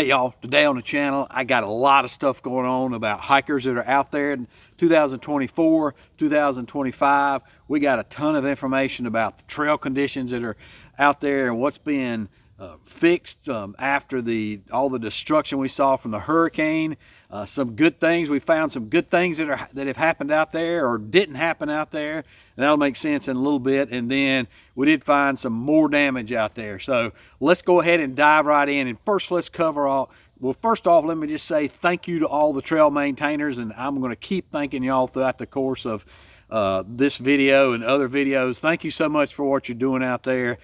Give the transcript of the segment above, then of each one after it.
Hey y'all, today on the channel I got a lot of stuff going on about hikers that are out there in 2024, 2025. We got a ton of information about the trail conditions that are out there and what's being fixed after all the destruction we saw from the hurricane. Some good things. We found some good things that have happened out there or didn't happen out there, and that'll make sense in a little bit. And then we did find some more damage out there. So let's go ahead and dive right in. And first, let's cover all. Well, first off, let me just say thank you to all the trail maintainers, and I'm going to keep thanking y'all throughout the course of this video and other videos. Thank you so much for what you're doing out there.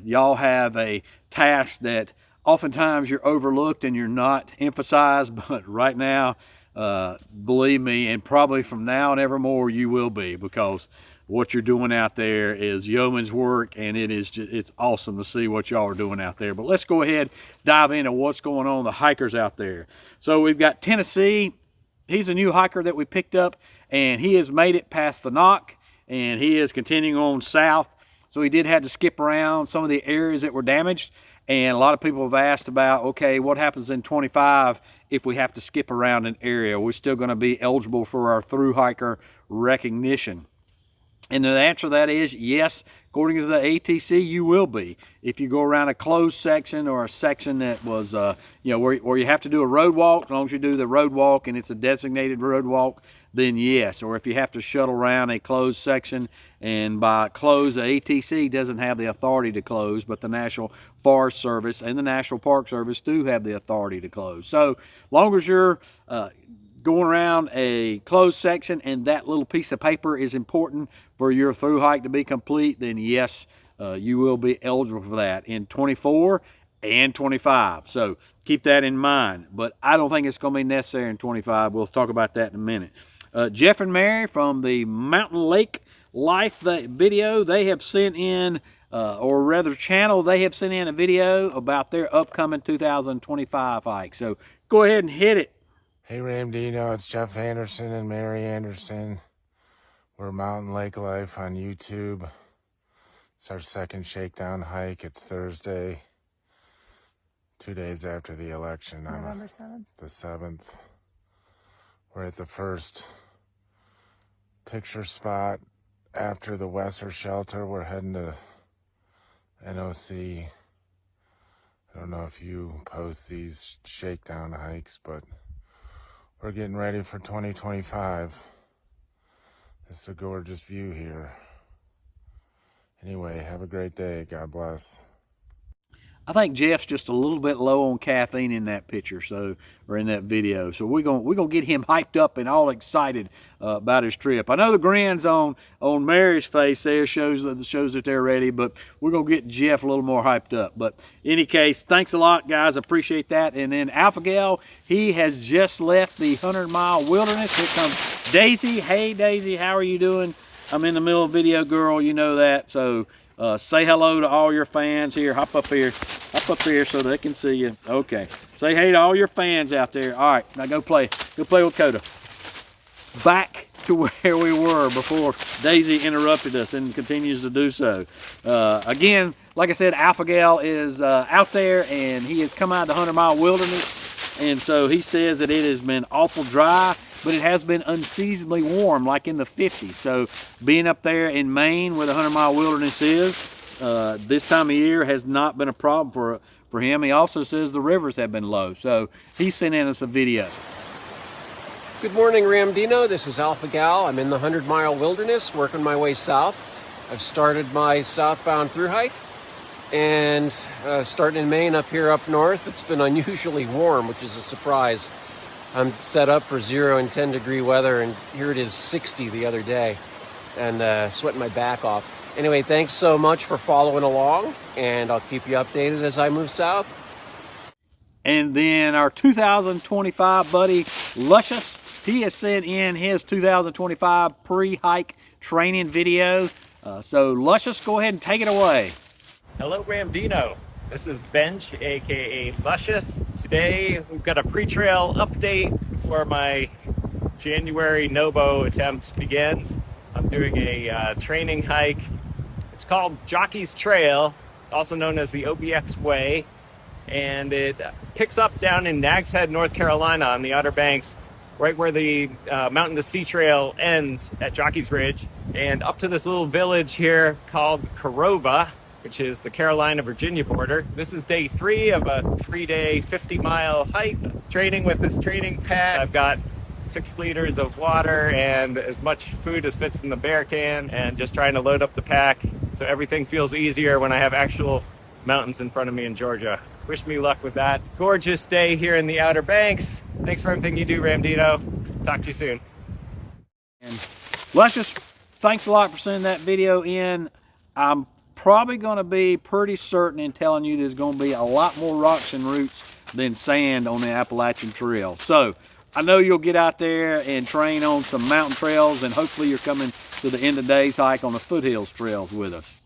Y'all have a task that oftentimes you're overlooked and you're not emphasized, but right now, believe me, and probably from now and evermore you will be, because what you're doing out there is yeoman's work, and it's awesome to see what y'all are doing out there. But let's go ahead, dive into what's going on, the hikers out there. So we've got Tennessee. He's a new hiker that we picked up, and he has made it past the knock, and he is continuing on south. So he did have to skip around some of the areas that were damaged, and a lot of people have asked about, okay, what happens in 25 if we have to skip around an area? We're still going to be eligible for our through hiker recognition. And the answer to that is yes, according to the ATC, you will be. If you go around a closed section or a section that was, where you have to do a road walk, as long as you do the road walk and it's a designated road walk, then yes. Or if you have to shuttle around a closed section, and by close, the ATC doesn't have the authority to close, but the National Forest Service and the National Park Service do have the authority to close. So as long as you're going around a closed section and that little piece of paper is important for your through hike to be complete, then yes, you will be eligible for that in 24 and 25. So keep that in mind, but I don't think it's going to be necessary in 25. We'll talk about that in a minute. Jeff and Mary from the Mountain Lake Life video, they have sent in, or rather channel, they have sent in a video about their upcoming 2025 hike. So go ahead and hit it. Hey Ramdino, it's Jeff Anderson and Mary Anderson. We're Mountain Lake Life on YouTube. It's our second shakedown hike. It's Thursday, 2 days after the election. November 7th. The 7th. We're at the first picture spot after the Wesser shelter. We're heading to NOC. I don't know if you post these shakedown hikes, but we're getting ready for 2025. It's a gorgeous view here. Anyway, have a great day. God bless. I think Jeff's just a little bit low on caffeine in that picture, or in that video. So we're gonna get him hyped up and all excited about his trip. I know the grins on Mary's face there shows that they're ready, but we're gonna get Jeff a little more hyped up. But in any case, thanks a lot, guys. Appreciate that. And then Alpha Gal, he has just left the 100-mile wilderness. Here comes Daisy. Hey Daisy, how are you doing? I'm in the middle of video, girl. You know that. So say hello to all your fans here. Hop up here so they can see you. Okay. Say hey to all your fans out there. All right, now go play with Coda. Back to where we were before Daisy interrupted us and continues to do so. Again, like I said, Alpha Gal is out there, and he has come out of the 100-mile wilderness, and so he says that it has been awful dry, but it has been unseasonably warm, like in the 50s. So being up there in Maine where the 100-mile wilderness is, this time of year has not been a problem for him. He also says the rivers have been low. So he sent in us a video. Good morning, Ramdino. This is Alpha Gal. I'm in the 100-mile wilderness, working my way south. I've started my southbound through hike, and starting in Maine up here up north, it's been unusually warm, which is a surprise. I'm set up for 0 and 10 degree weather, and here it is 60 the other day, and sweating my back off. Anyway, thanks so much for following along, and I'll keep you updated as I move south. And then our 2025 buddy, Luscious, he has sent in his 2025 pre-hike training video. So Luscious, go ahead and take it away. Hello, Ramdino. This is Bench, aka Luscious. Today we've got a pre-trail update before my January Nobo attempt begins. I'm doing a training hike. It's called Jockey's Trail, also known as the OBX Way. and it picks up down in Nags Head, North Carolina on the Outer Banks, right where the Mountain to Sea Trail ends at Jockey's Ridge, and up to this little village here called Corova, which is the Carolina-Virginia border. This is day 3 of a 3-day, 50-mile hike. Training with this training pack. I've got 6 liters of water and as much food as fits in the bear can, and just trying to load up the pack so everything feels easier when I have actual mountains in front of me in Georgia. Wish me luck with that. Gorgeous day here in the Outer Banks. Thanks for everything you do, Ramdino. Talk to you soon. And Luscious, thanks a lot for sending that video in. I'm probably going to be pretty certain in telling you there's going to be a lot more rocks and roots than sand on the Appalachian Trail. So I know you'll get out there and train on some mountain trails, and hopefully you're coming to the end of day's hike on the foothills trails with us.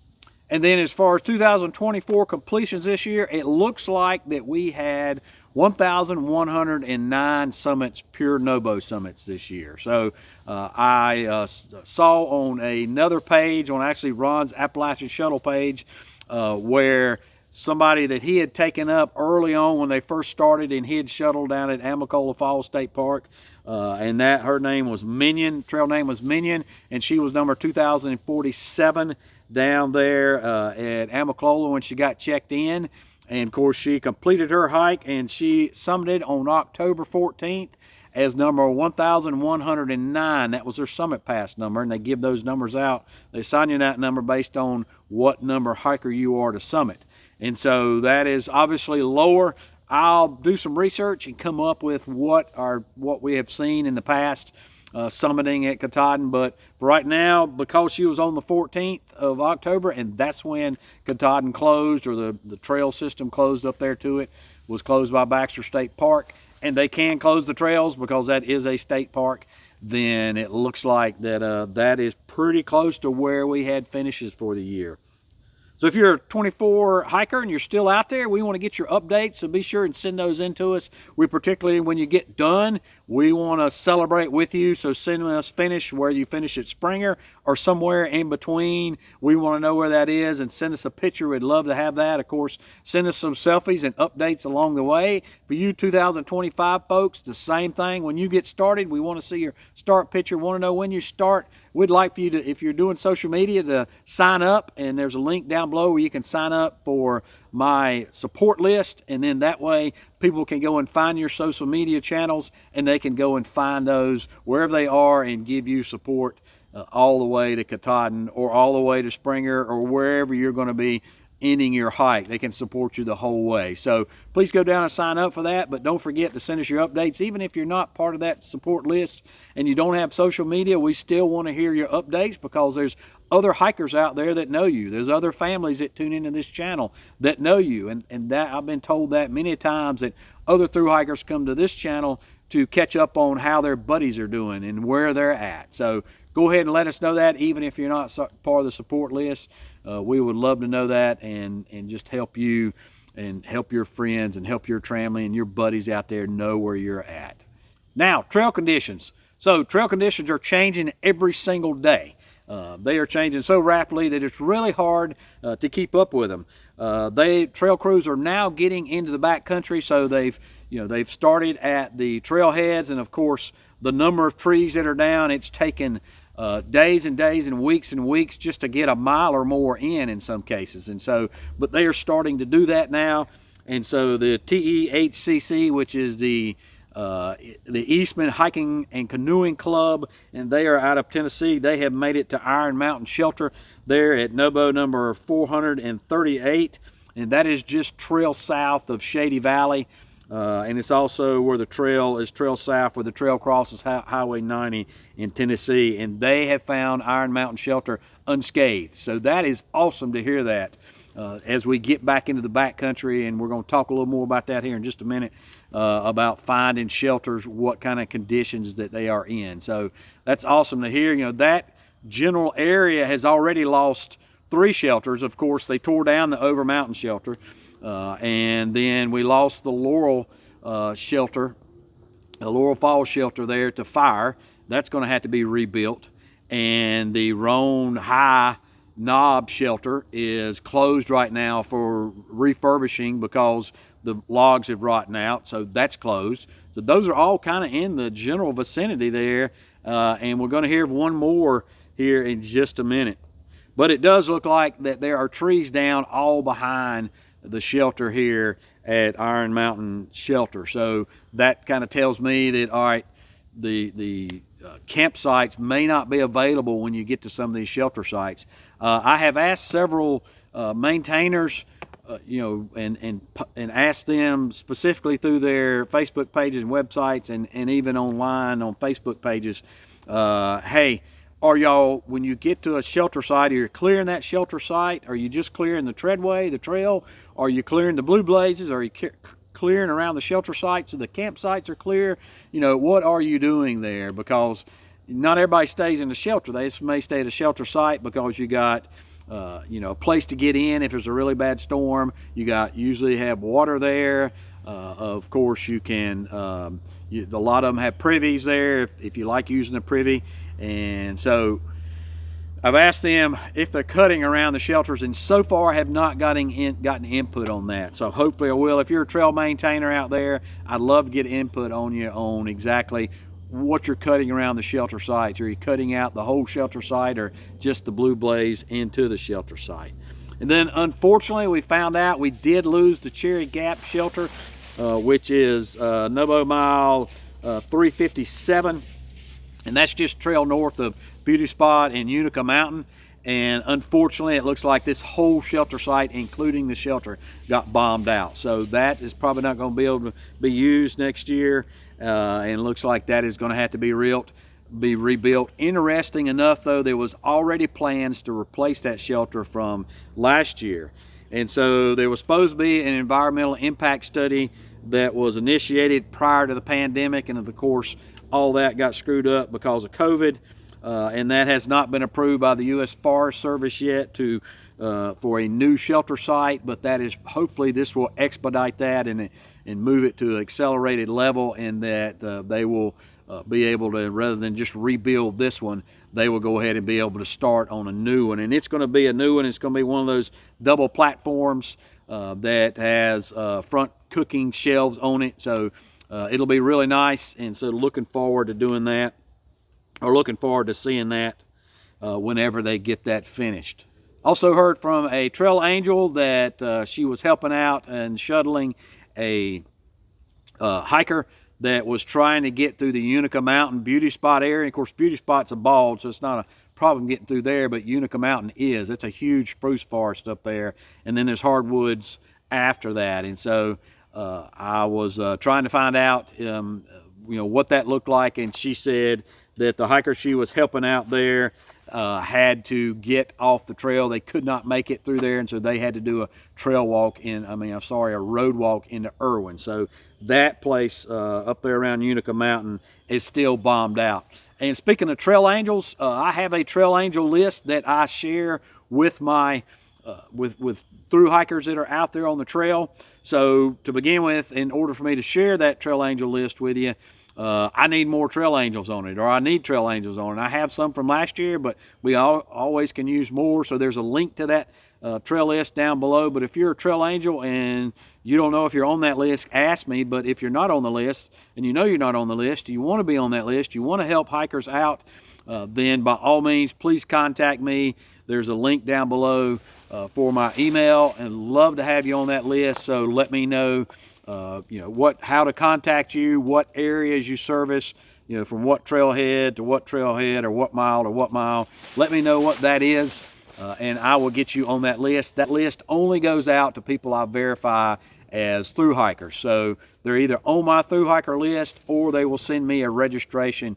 And then as far as 2024 completions this year, it looks like that we had 1,109 summits, pure Nobo summits this year. So I saw on another page, on actually Ron's Appalachian Shuttle page, where somebody that he had taken up early on when they first started, and he had shuttled down at Amicalola Falls State Park, and that her name was Minion, trail name was Minion, and she was number 2,047 down there at Amicalola when she got checked in. And of course she completed her hike, and she summited on October 14th as number 1,109. That was her summit pass number, and they give those numbers out. They assign you that number based on what number hiker you are to summit. And so that is obviously lower. I'll do some research and come up with what we have seen in the past summiting at Katahdin. But right now, because she was on the 14th of October, and that's when Katahdin closed, or the trail system closed up there to it, was closed by Baxter State Park, and they can close the trails because that is a state park, then it looks like that that is pretty close to where we had finishes for the year. So if you're a 24 hiker and you're still out there, we want to get your updates, so be sure and send those in to us. We particularly, when you get done, we want to celebrate with you, so send us finish, where you finish at Springer or somewhere in between. We want to know where that is, and send us a picture. We'd love to have that. Of course, send us some selfies and updates along the way. For you 2025 folks, the same thing. When you get started, we want to see your start picture. We want to know when you start. We'd like for you to, if you're doing social media, to sign up, and there's a link down below where you can sign up for my support list, and then that way people can go and find your social media channels, and they can go and find those wherever they are and give you support all the way to Katahdin, or all the way to Springer, or wherever you're going to be ending your hike. They can support you the whole way. So please go down and sign up for that, but don't forget to send us your updates. Even if you're not part of that support list and you don't have social media, we still want to hear your updates, because there's other hikers out there that know you. There's other families that tune into this channel that know you, and that I've been told that many times, that other thru hikers come to this channel to catch up on how their buddies are doing and where they're at. So go ahead and let us know that, even if you're not part of the support list. We would love to know that, and just help you and help your friends and help your family and your buddies out there know where you're at. Now, trail conditions. So trail conditions are changing every single day. They are changing so rapidly that it's really hard to keep up with them. Trail crews are now getting into the backcountry, so they've started at the trailheads, and of course the number of trees that are down, it's taken days and days and weeks just to get a mile or more in some cases. And so, but they are starting to do that now. And so the TEHCC, which is the Eastman Hiking and Canoeing Club, and they are out of Tennessee, they have made it to Iron Mountain Shelter there at Nobo number 438, and that is just trail south of Shady Valley. And it's also where the trail is trail south, where the trail crosses Highway 90 in Tennessee, and they have found Iron Mountain Shelter unscathed. So that is awesome to hear that as we get back into the backcountry, and we're going to talk a little more about that here in just a minute, about finding shelters, what kind of conditions that they are in. So that's awesome to hear. That general area has already lost 3 shelters. Of course, they tore down the Over Mountain Shelter. And then we lost the Laurel shelter, the Laurel Falls shelter there to fire. That's going to have to be rebuilt. And the Roan High Knob shelter is closed right now for refurbishing, because the logs have rotten out, so that's closed. So those are all kind of in the general vicinity there, and we're going to hear of one more here in just a minute. But it does look like that there are trees down all behind the shelter here at Iron Mountain Shelter. So that kind of tells me that, all right, the campsites may not be available when you get to some of these shelter sites. I have asked several maintainers, and asked them specifically through their Facebook pages and websites, and even online on Facebook pages, hey, are y'all, when you get to a shelter site, are you clearing that shelter site? Are you just clearing the treadway, the trail? Are you clearing the blue blazes? Are you clearing around the shelter site so the campsites are clear? What are you doing there? Because not everybody stays in the shelter. They may stay at a shelter site because you got a place to get in if there's a really bad storm. You usually have water there. Of course, you can, a lot of them have privies there if you like using a privy. And so I've asked them if they're cutting around the shelters, and so far have not gotten input on that. So hopefully I will. If you're a trail maintainer out there, I'd love to get input on you on exactly what you're cutting around the shelter sites. Are you cutting out the whole shelter site or just the blue blaze into the shelter site? And then unfortunately we found out we did lose the Cherry Gap shelter, which is Nobo Mile 357. And that's just trail north of Beauty Spot and Unica Mountain. And unfortunately, it looks like this whole shelter site, including the shelter, got bombed out. So that is probably not going to be able to be used next year. And it looks like that is going to have to be rebuilt. Interesting enough, though, there was already plans to replace that shelter from last year. And so there was supposed to be an environmental impact study that was initiated prior to the pandemic. And of course, all that got screwed up because of COVID, and that has not been approved by the U.S. Forest Service yet for a new shelter site. But that is, hopefully this will expedite that and move it to an accelerated level, and that they will be able to, rather than just rebuild this one, they will go ahead and be able to start on a new one. And it's going to be a new one. It's going to be one of those double platforms that has front cooking shelves on it. So it'll be really nice, and so looking forward to doing that, or looking forward to seeing that whenever they get that finished. Also heard from a trail angel that she was helping out and shuttling a hiker that was trying to get through the Unica Mountain Beauty Spot area. Of course, Beauty Spot's a bald, so it's not a problem getting through there, but Unica Mountain is. It's a huge spruce forest up there, and then there's hardwoods after that. And so I was trying to find out what that looked like, and she said that the hiker she was helping out there had to get off the trail. They could not make it through there, and so they had to do a road walk into Irwin. So that place up there around Unica Mountain is still bombed out. And speaking of trail angels, I have a trail angel list that I share with my with through hikers that are out there on the trail. So to begin with, in order for me to share that trail angel list with you, I need more trail angels on it, or I need trail angels on it. I have some from last year, but we always can use more. So there's a link to that trail list down below. But if you're a trail angel and you don't know if you're on that list, ask me. But if you're not on the list, and you know you're not on the list, you want to be on that list, you want to help hikers out, then by all means, please contact me. There's a link down below for my email, and love to have you on that list. So let me know, how to contact you, what areas you service, from what trailhead to what trailhead, or what mile to what mile. Let me know what that is, and I will get you on that list. That list only goes out to people I verify as thru hikers. So they're either on my thru hiker list, or they will send me a registration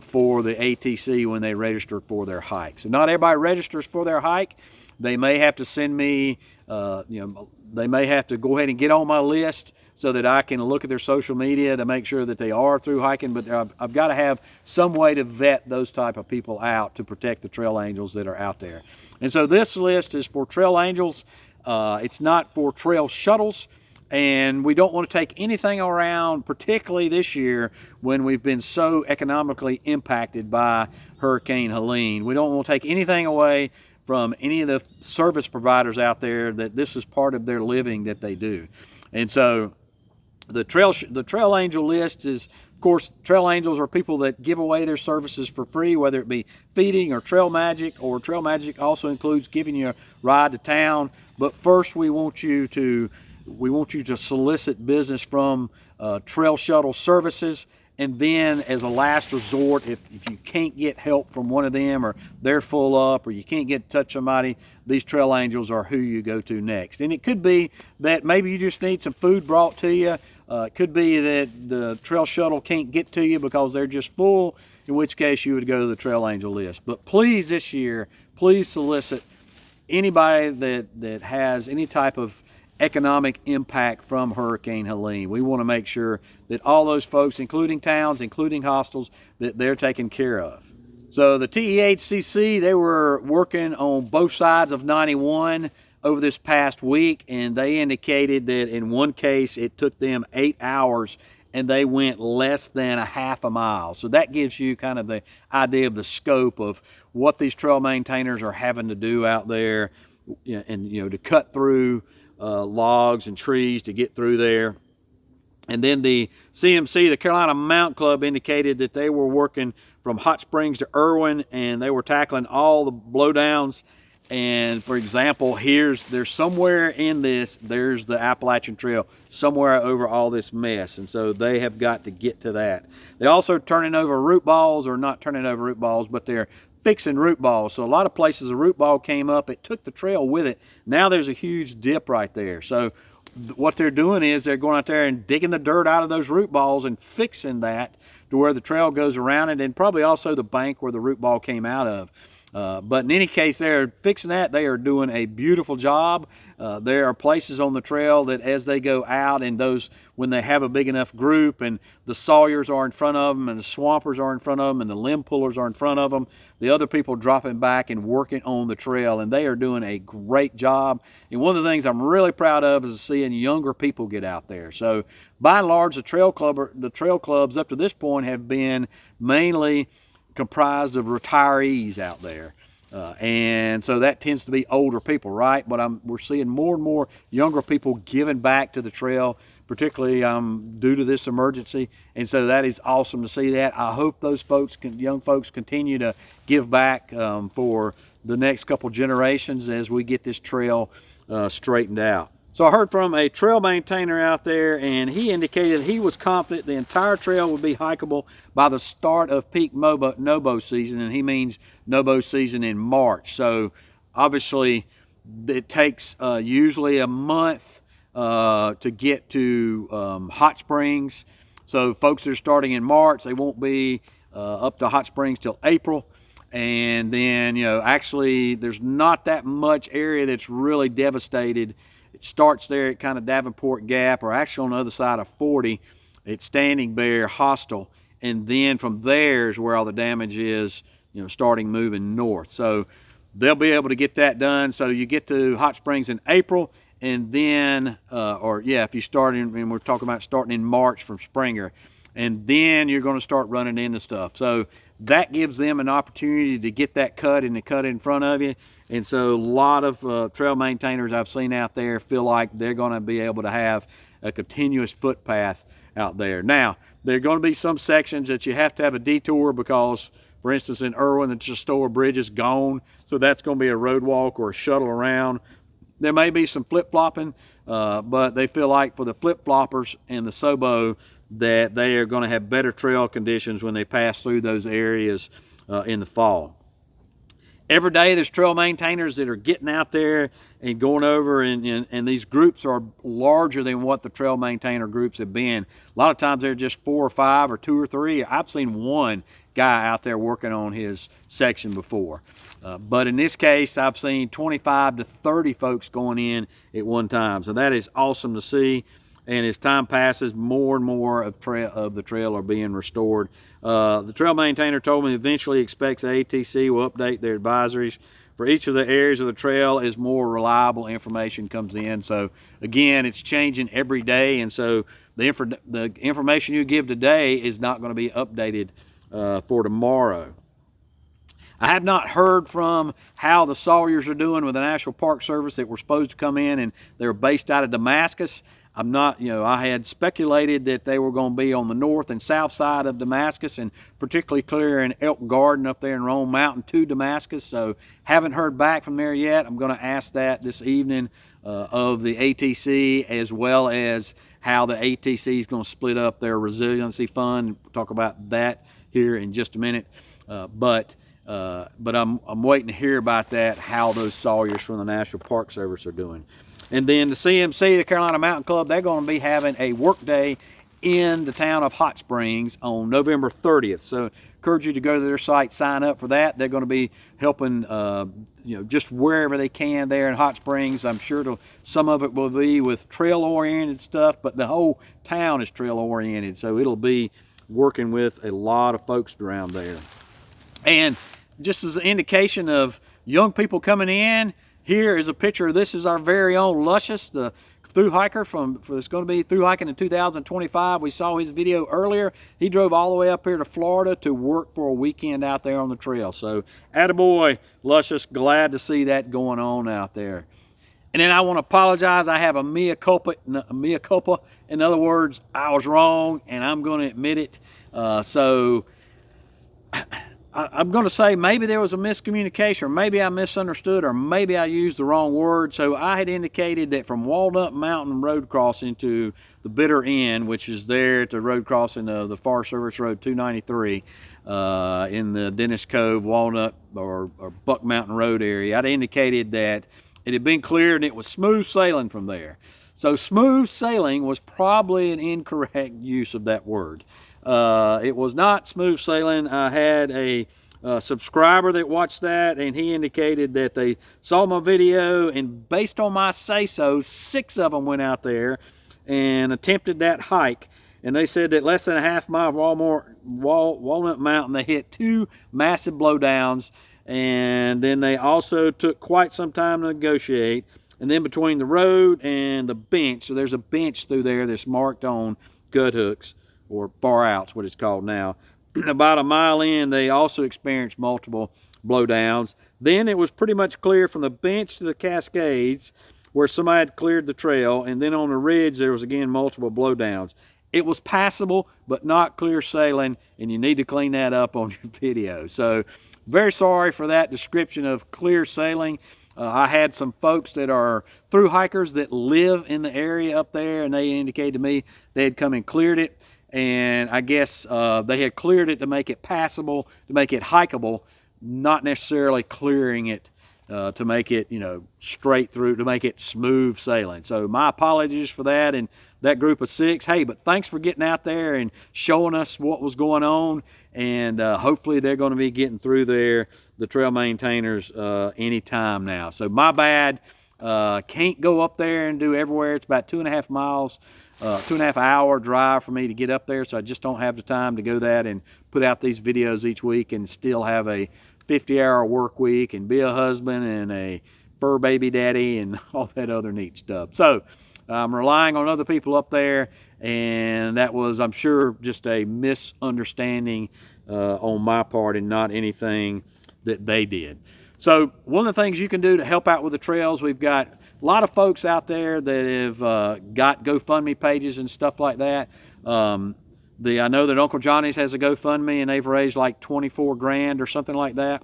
for the ATC when they register for their hike. So not everybody registers for their hike. They may have to send me, they may have to go ahead and get on my list so that I can look at their social media to make sure that they are through hiking. But I've got to have some way to vet those type of people out to protect the trail angels that are out there. And so this list is for trail angels. It's not for trail shuttles. And we don't want to take anything around, particularly this year when we've been so economically impacted by Hurricane Helene. We don't want to take anything away from any of the service providers out there that this is part of their living that they do. And so the trail angel list is, of course, trail angels are people that give away their services for free, whether it be feeding or trail magic, or trail magic also includes giving you a ride to town. But first we want you to solicit business from trail shuttle services. And then as a last resort, if you can't get help from one of them, or they're full up, or you can't get in touch with somebody, these trail angels are who you go to next. And it could be that maybe you just need some food brought to you. It could be that the trail shuttle can't get to you because they're just full, in which case you would go to the trail angel list. But please, this year, please solicit anybody that has any type of economic impact from Hurricane Helene. We want to make sure that all those folks, including towns, including hostels, that they're taken care of. So the TEHCC, they were working on both sides of 91 over this past week, and they indicated that in one case it took them 8 hours and they went less than a half a mile. So that gives you kind of the idea of the scope of what these trail maintainers are having to do out there, and to cut through logs and trees to get through there. And then the CMC, the Carolina Mountain Club, indicated that they were working from Hot Springs to Irwin, and they were tackling all the blowdowns. And for example, there's somewhere in this, there's the Appalachian Trail somewhere over all this mess, and so they have got to get to that. They're also turning over root balls, or not turning over root balls, but they're fixing root balls. So a lot of places a root ball came up, it took the trail with it. Now there's a huge dip right there. So what they're doing is they're going out there and digging the dirt out of those root balls and fixing that to where the trail goes around it, and probably also the bank where the root ball came out of. But in any case, they're fixing that. They are doing a beautiful job. There are places on the trail that as they go out, and those, when they have a big enough group and the sawyers are in front of them and the swampers are in front of them and the limb pullers are in front of them, the other people dropping back and working on the trail, and they are doing a great job. And one of the things I'm really proud of is seeing younger people get out there. So by and large, the trail clubs up to this point have been mainly comprised of retirees out there, and so that tends to be older people, right? But we're seeing more and more younger people giving back to the trail, particularly due to this emergency, and so that is awesome to see that. I hope those young folks continue to give back for the next couple generations as we get this trail straightened out. So I heard from a trail maintainer out there, and he indicated he was confident the entire trail would be hikeable by the start of peak NOBO season, and he means NOBO season in March. So obviously it takes usually a month to get to Hot Springs. So folks that are starting in March, they won't be up to Hot Springs till April. And then, actually there's not that much area that's really devastated. It starts there at kind of Davenport Gap, or actually on the other side of 40 at Standing Bear Hostel, and then from there is where all the damage is, starting moving north. So they'll be able to get that done. So you get to Hot Springs in April, and then if you start in, and we're talking about starting in March from Springer, and then you're going to start running into stuff. So that gives them an opportunity to get that cut and to cut in front of you. And so a lot of trail maintainers I've seen out there feel like they're going to be able to have a continuous footpath out there. Now, there are going to be some sections that you have to have a detour because, for instance, in Irwin, the Chestoa Bridge is gone. So that's going to be a road walk or a shuttle around. There may be some flip-flopping, but they feel like for the flip-floppers and the Sobo that they are going to have better trail conditions when they pass through those areas in the fall. Every day there's trail maintainers that are getting out there and going over, and these groups are larger than what the trail maintainer groups have been. A lot of times they're just 4 or 5 or 2 or 3. I've seen one guy out there working on his section before. But in this case, I've seen 25 to 30 folks going in at one time. So that is awesome to see. And as time passes, more and more of the trail are being restored. The trail maintainer told me eventually expects the ATC will update their advisories for each of the areas of the trail as more reliable information comes in. So again, it's changing every day, and so the information you give today is not going to be updated for tomorrow. I have not heard from how the Sawyers are doing with the National Park Service that were supposed to come in, and they're based out of Damascus. I'm not, you know, I had speculated that they were going to be on the north and south side of Damascus, and particularly clear in Elk Garden up there in Roan Mountain to Damascus. So haven't heard back from there yet. I'm going to ask that this evening of the ATC, as well as how the ATC is going to split up their resiliency fund. We'll talk about that here in just a minute. But I'm waiting to hear about that, how those sawyers from the National Park Service are doing. And then the CMC, the Carolina Mountain Club, they're going to be having a work day in the town of Hot Springs on November 30th. So encourage you to go to their site, sign up for that. They're going to be helping, you know, just wherever they can there in Hot Springs. I'm sure some of it will be with trail-oriented stuff, but the whole town is trail-oriented. So it'll be working with a lot of folks around there. And just as an indication of young people coming in, here is a picture. This is our very own Luscious, the thru hiker it's going to be thru hiking in 2025. We saw his video earlier. He drove all the way up here to Florida to work for a weekend out there on the trail. So attaboy, Luscious, glad to see that going on out there. And then I want to apologize. I have a mea culpa. In other words, I was wrong, and I'm going to admit it. So I'm going to say maybe there was a miscommunication, or maybe I misunderstood, or maybe I used the wrong word. So I had indicated that from Walnut Mountain Road crossing to the bitter end, which is there at the road crossing of the Forest Service Road 293 in the Dennis Cove, Walnut, or Buck Mountain Road area, I'd indicated that it had been cleared and it was smooth sailing from there. So smooth sailing was probably an incorrect use of that word. It was not smooth sailing. I had a subscriber that watched that, and he indicated that they saw my video, and based on my say-so, 6 of them went out there and attempted that hike. And they said that less than a half mile of Walnut Mountain, they hit 2 massive blowdowns, and then they also took quite some time to negotiate. And then between the road and the bench, so there's a bench through there that's marked on gut hooks, or bar outs, what it's called now. About a mile in, they also experienced multiple blowdowns. Then it was pretty much clear from the bench to the Cascades, where somebody had cleared the trail, and then on the ridge there was again multiple blowdowns. It was passable, but not clear sailing, and you need to clean that up on your video. So very sorry for that description of clear sailing. I had some folks that are thru hikers that live in the area up there, and they indicated to me they had come and cleared it. And I guess they had cleared it to make it passable, to make it hikeable, not necessarily clearing it to make it, you know, straight through, to make it smooth sailing. So my apologies for that and that group of 6. Hey, but thanks for getting out there and showing us what was going on. And hopefully they're going to be getting through there, the trail maintainers, anytime now. So my bad. Can't go up there and do everywhere. It's about 2.5 miles. 2.5 hour drive for me to get up there, so I just don't have the time to go that and put out these videos each week and still have a 50-hour work week and be a husband and a fur baby daddy and all that other neat stuff. So I'm relying on other people up there, and that was, I'm sure, just a misunderstanding on my part and not anything that they did. So one of the things you can do to help out with the trails, we've got a lot of folks out there that have got GoFundMe pages and stuff like that. I know that Uncle Johnny's has a GoFundMe, and they've raised like 24 grand or something like that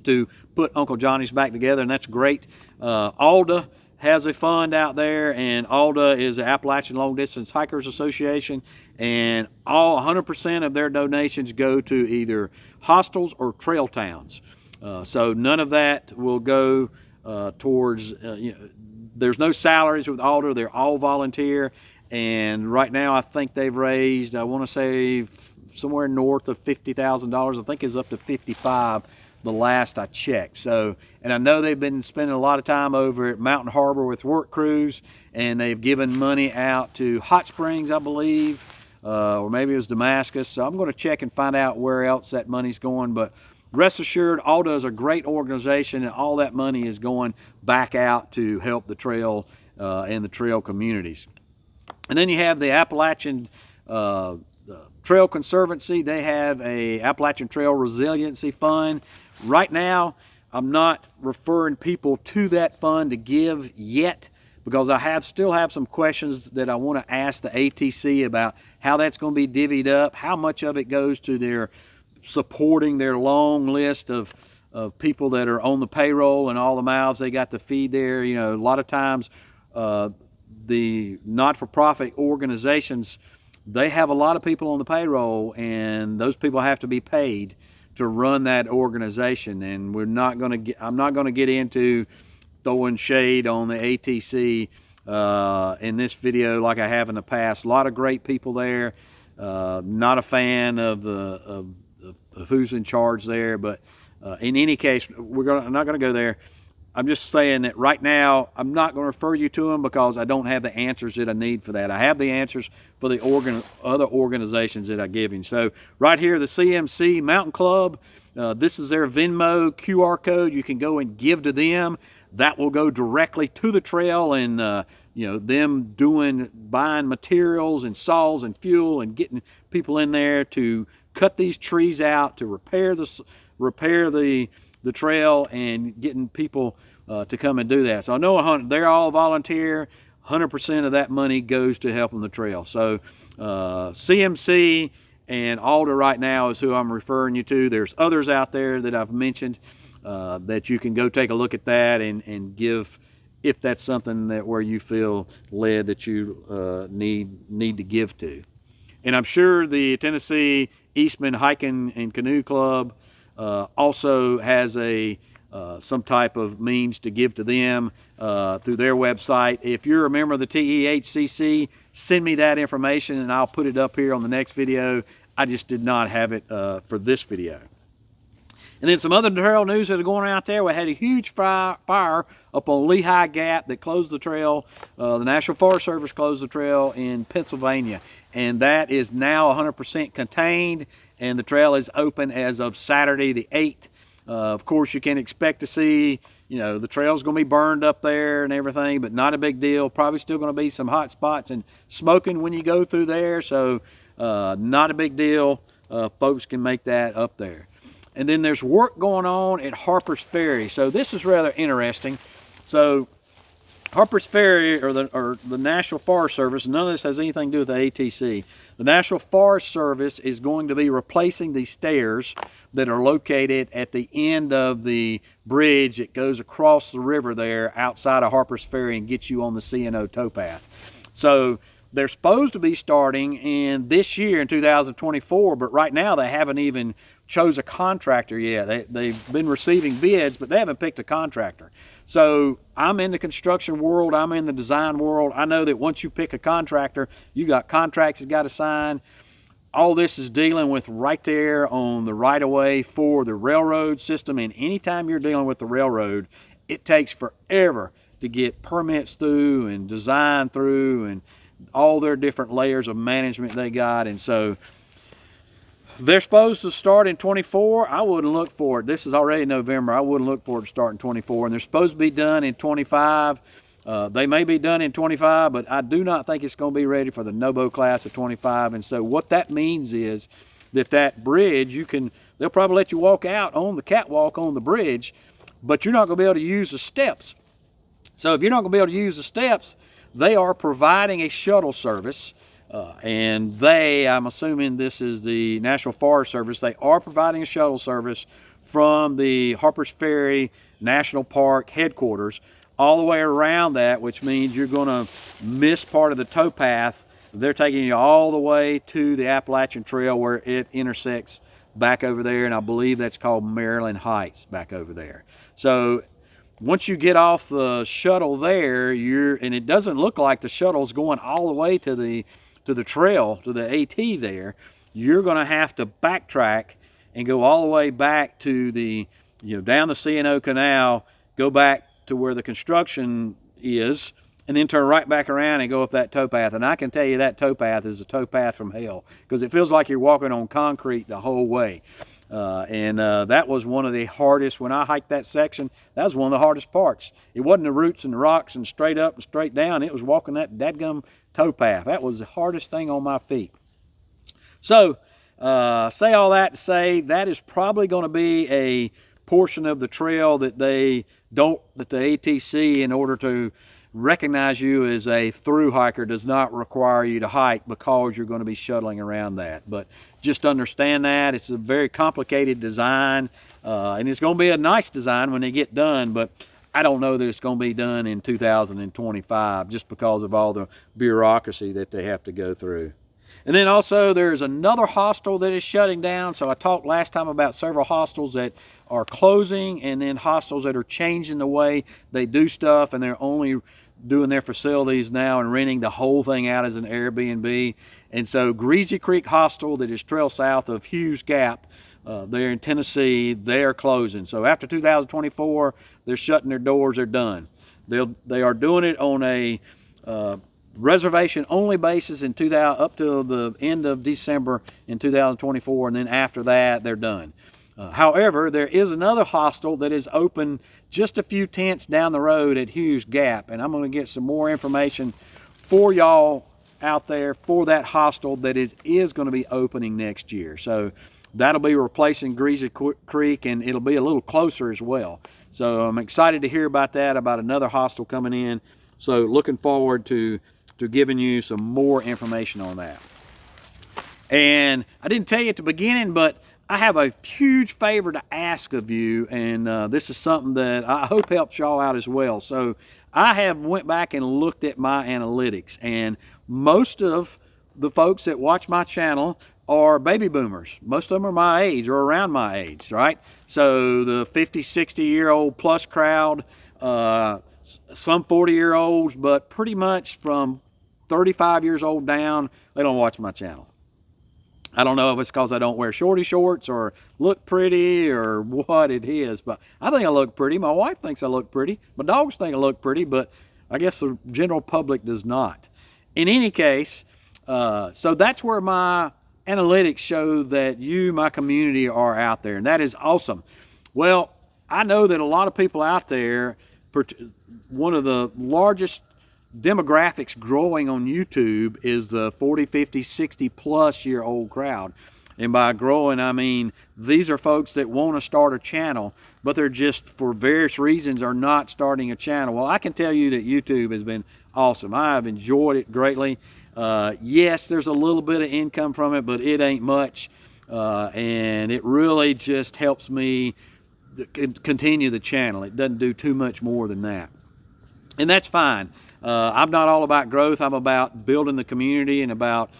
to put Uncle Johnny's back together, and that's great. Alda has a fund out there, and Alda is the Appalachian Long Distance Hikers Association, and all 100% of their donations go to either hostels or trail towns. So none of that will go towards, you know, there's no salaries with Alder. They're all volunteer. And right now I think they've raised, I want to say somewhere north of $50,000. I think it's up to 55 the last I checked. So, and I know they've been spending a lot of time over at Mountain Harbor with work crews, and they've given money out to Hot Springs, I believe, or maybe it was Damascus. So I'm going to check and find out where else that money's going. But rest assured, Alda is a great organization, and all that money is going back out to help the trail and the trail communities. And then you have the Appalachian Trail Conservancy. They have a Appalachian Trail Resiliency Fund. Right now, I'm not referring people to that fund to give yet, because I still have some questions that I want to ask the ATC about how that's going to be divvied up, how much of it goes to their supporting their long list of people that are on the payroll and all the mouths they got to feed there. You know, a lot of times the not-for-profit organizations, they have a lot of people on the payroll, and those people have to be paid to run that organization. And I'm not going to get into throwing shade on the ATC in this video like I have in the past. A lot of great people there. Not a fan of who's in charge there, but in any case, I'm not going to go there. I'm just saying that right now, I'm not going to refer you to them because I don't have the answers that I need for that. I have the answers for the other organizations that I give you. So right here, the CMC Mountain Club, this is their Venmo QR code. You can go and give to them. That will go directly to the trail, and you know, them buying materials and saws and fuel and getting people in there to cut these trees out, to repair the trail, and getting people to come and do that. So I know they're all volunteer. 100% of that money goes to helping the trail. So CMC and Alder right now is who I'm referring you to. There's others out there that I've mentioned that you can go take a look at that and give, if that's something that where you feel led that you need to give to. And I'm sure the Tennessee Eastman Hiking and Canoe Club also has some type of means to give to them through their website. If you're a member of the TEHCC, send me that information and I'll put it up here on the next video. I just did not have it for this video. And then some other trail news that are going on out there. We had a huge fire up on Lehigh Gap that closed the trail. The National Forest Service closed the trail in Pennsylvania, and that is now 100% contained, and the trail is open as of Saturday the 8th. Of course, you can expect to see, you know, the trail's going to be burned up there and everything, but not a big deal. Probably still going to be some hot spots and smoking when you go through there, so not a big deal. Folks can make that up there. And then there's work going on at Harper's Ferry. So this is rather interesting. So Harper's Ferry, or the National Forest Service, none of this has anything to do with the ATC. The National Forest Service is going to be replacing the stairs that are located at the end of the bridge that goes across the river there outside of Harper's Ferry and gets you on the C&O towpath. So they're supposed to be starting in this year in 2024, but right now they haven't even chose a contractor yet. They've been receiving bids, but they haven't picked a contractor. So I'm in the construction world, I'm in the design world. I know that once you pick a contractor, you got contracts you got to sign. All this is dealing with right there on the right-of-way for the railroad system, and anytime you're dealing with the railroad, it takes forever to get permits through and design through and all their different layers of management they got. And so they're supposed to start in 24. I wouldn't look for it. This is already November. I wouldn't look for it to start in 24. And they're supposed to be done in 25. They may be done in 25, but I do not think it's going to be ready for the NOBO class of 25. And so what that means is that bridge, they'll probably let you walk out on the catwalk on the bridge, but you're not going to be able to use the steps. So if you're not going to be able to use the steps, they are providing a shuttle service. And I'm assuming this is the National Forest Service, they are providing a shuttle service from the Harper's Ferry National Park headquarters all the way around that, which means you're going to miss part of the towpath. They're taking you all the way to the Appalachian Trail where it intersects back over there, and I believe that's called Maryland Heights back over there. So once you get off the shuttle there, and it doesn't look like the shuttle's going all the way to the trail, to the AT there, you're going to have to backtrack and go all the way back to down the C&O Canal, go back to where the construction is, and then turn right back around and go up that towpath. And I can tell you that towpath is a towpath from hell, because it feels like you're walking on concrete the whole way. That was one of the hardest, when I hiked that section, that was one of the hardest parts. It wasn't the roots and the rocks and straight up and straight down. It was walking that dadgum towpath. That was the hardest thing on my feet. So, say all that to say, that is probably going to be a portion of the trail that the ATC, in order to recognize you as a through hiker does not require you to hike because you're going to be shuttling around that. But just understand that it's a very complicated design, and it's going to be a nice design when they get done, but I don't know that it's going to be done in 2025 just because of all the bureaucracy that they have to go through. And then also there's another hostel that is shutting down. So I talked last time about several hostels that are closing, and then hostels that are changing the way they do stuff, and they're only doing their facilities now and renting the whole thing out as an Airbnb. And so Greasy Creek Hostel, that is trail south of Hughes Gap, there in Tennessee, they are closing. So after 2024, they're shutting their doors. They're done. They are doing it on a reservation only basis in up to the end of December in 2024, and then after that they're done. However, there is another hostel that is open just a few tents down the road at Hughes Gap, and I'm going to get some more information for y'all out there for that hostel that is going to be opening next year. So that'll be replacing Greasy Creek, and it'll be a little closer as well. So I'm excited to hear about that, about another hostel coming in. So looking forward to giving you some more information on that. And I didn't tell you at the beginning, but I have a huge favor to ask of you, and this is something that I hope helps y'all out as well. So I have went back and looked at my analytics, and most of the folks that watch my channel are baby boomers. Most of them are my age or around my age, right? So the 50, 60-year-old plus crowd, some 40-year-olds, but pretty much from 35 years old down, they don't watch my channel. I don't know if it's because I don't wear shorty shorts or look pretty or what it is, but I think I look pretty. My wife thinks I look pretty. My dogs think I look pretty, but I guess the general public does not. In any case, so that's where my analytics show that you, my community, are out there, and that is awesome. Well, I know that a lot of people out there, one of the largest demographics growing on YouTube is the 40, 50, 60 plus year old crowd. And by growing, I mean these are folks that want to start a channel, but they're just, for various reasons, are not starting a channel. Well, I can tell you that YouTube has been awesome. I have enjoyed it greatly. Yes, there's a little bit of income from it, but it ain't much. And it really just helps me continue the channel. It doesn't do too much more than that. And that's fine. I'm not all about growth. I'm about building the community and about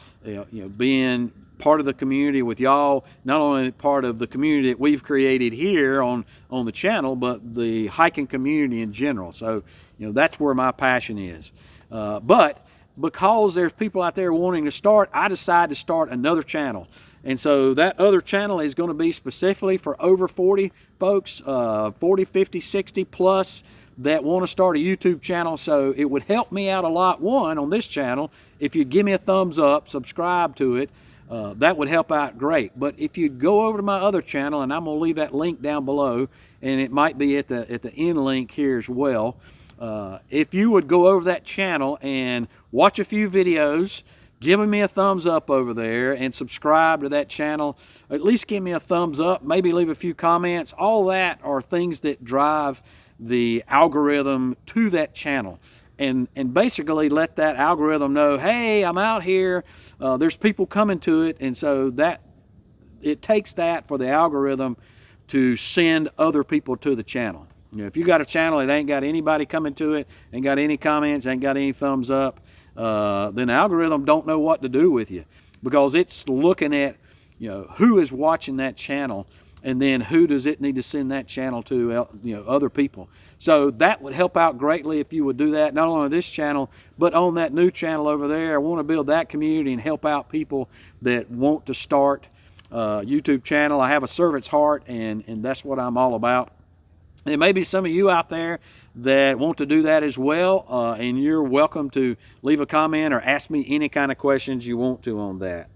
being part of the community with y'all, not only part of the community that we've created here on the channel, but the hiking community in general. So that's where my passion is. But because there's people out there wanting to start, I decided to start another channel. And so that other channel is going to be specifically for over 40 folks, 40, 50, 60 plus, that want to start a YouTube channel. So it would help me out a lot, one, on this channel, if you give me a thumbs up, subscribe to it, that would help out great. But if you go over to my other channel, and I'm going to leave that link down below, and it might be at the end link here as well, if you would go over that channel and watch a few videos, giving me a thumbs up over there, and subscribe to that channel, at least give me a thumbs up, maybe leave a few comments. All that are things that drive the algorithm to that channel, and basically let that algorithm know, hey, I'm out here, there's people coming to it. And so that it takes that for the algorithm to send other people to the channel. If you got a channel that ain't got anybody coming to it, ain't got any comments, ain't got any thumbs up, then the algorithm don't know what to do with you, because it's looking at who is watching that channel, and then who does it need to send that channel to, other people. So that would help out greatly if you would do that, not only on this channel, but on that new channel over there. I want to build that community and help out people that want to start a YouTube channel. I have a servant's heart, and that's what I'm all about. There may be some of you out there that want to do that as well, and you're welcome to leave a comment or ask me any kind of questions you want to on that.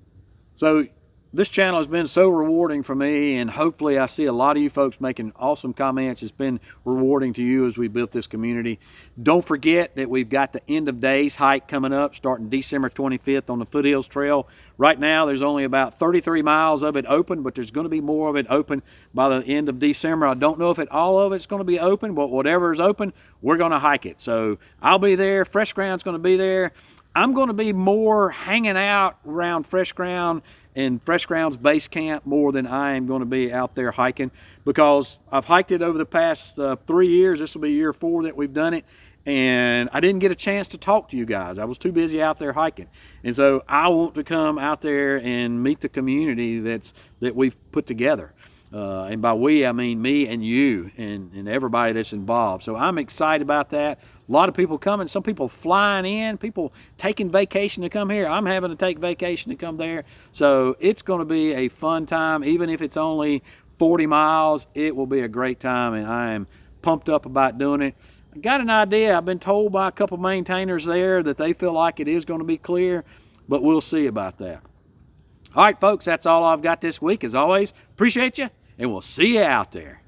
So this channel has been so rewarding for me, and hopefully I see a lot of you folks making awesome comments. It's been rewarding to you as we built this community. Don't forget that we've got the end of days hike coming up starting December 25th on the Foothills Trail. Right now there's only about 33 miles of it open, but there's going to be more of it open by the end of December. I don't know if all of it's going to be open, but whatever is open, we're going to hike it. So I'll be there. Fresh Ground's going to be there. I'm going to be more hanging out around Fresh Ground and Fresh Ground's base camp more than I am going to be out there hiking, because I've hiked it over the past 3 years. This will be year 4 that we've done it, and I didn't get a chance to talk to you guys. I was too busy out there hiking. And so I want to come out there and meet the community that we've put together. And by we, I mean me and you and everybody that's involved. So I'm excited about that. A lot of people coming, some people flying in, people taking vacation to come here. I'm having to take vacation to come there. So it's going to be a fun time. Even if it's only 40 miles, it will be a great time, and I am pumped up about doing it. I got an idea. I've been told by a couple maintainers there that they feel like it is going to be clear, but we'll see about that. All right, folks, that's all I've got this week. As always, appreciate you, and we'll see you out there.